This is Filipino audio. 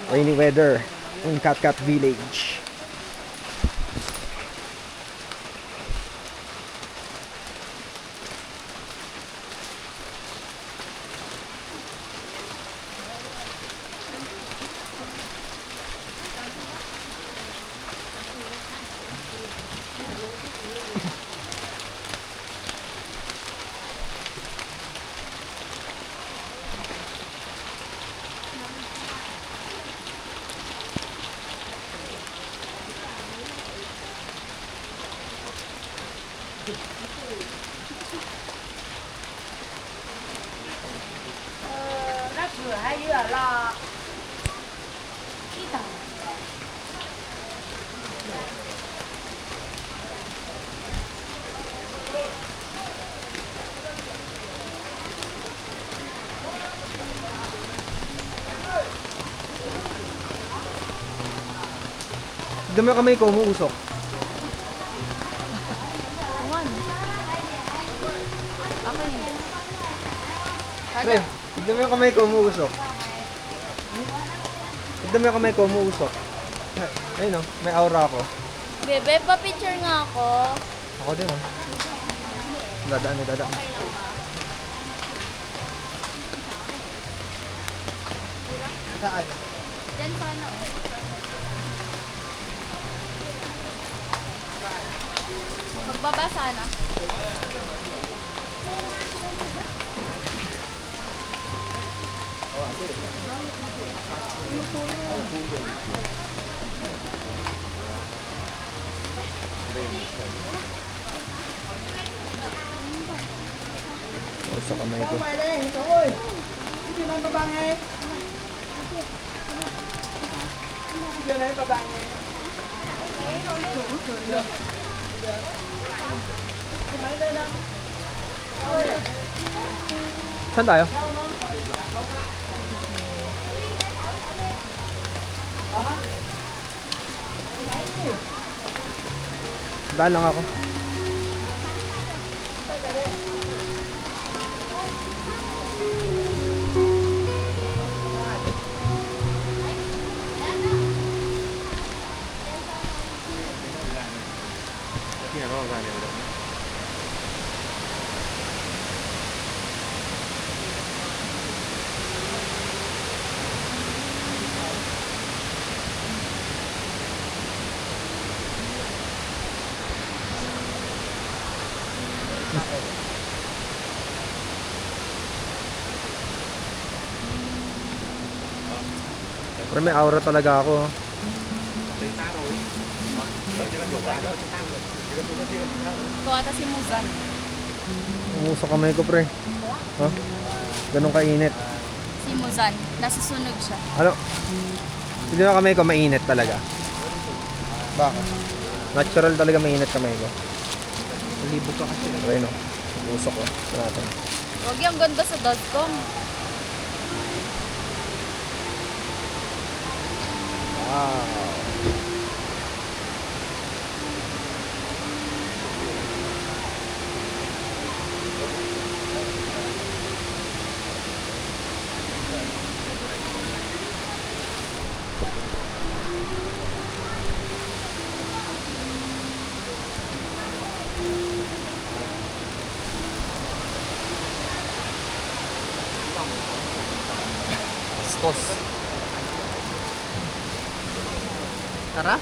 Rainy weather in Katkat Village. Dami kamay ko, umuusok. Pre, dami kamay ko, umuusok. Dami kamay ko, umuusok. Ayun o, may aura ako. Bebe, pa-picture nga ako. Ako din o. Dadaan. Saan? Diyan sana. Magbabasa na. Sa kamay ko. Saan tayo? Daan lang ako. Pero may aura talaga ako. Ito ata si Muzan. Umusok kamay ko, pre. Ha? Ganun kainit. Si Muzan. Nasusunog siya. Ano? Hindi na kamay ko, mainit talaga. Bakit? Natural talaga mainit kamay ko. Libog ka kasi. Ayun o. Umusok ko. Ito natin. Huwag yung ganda sa .com. Wow. Tos. Tara.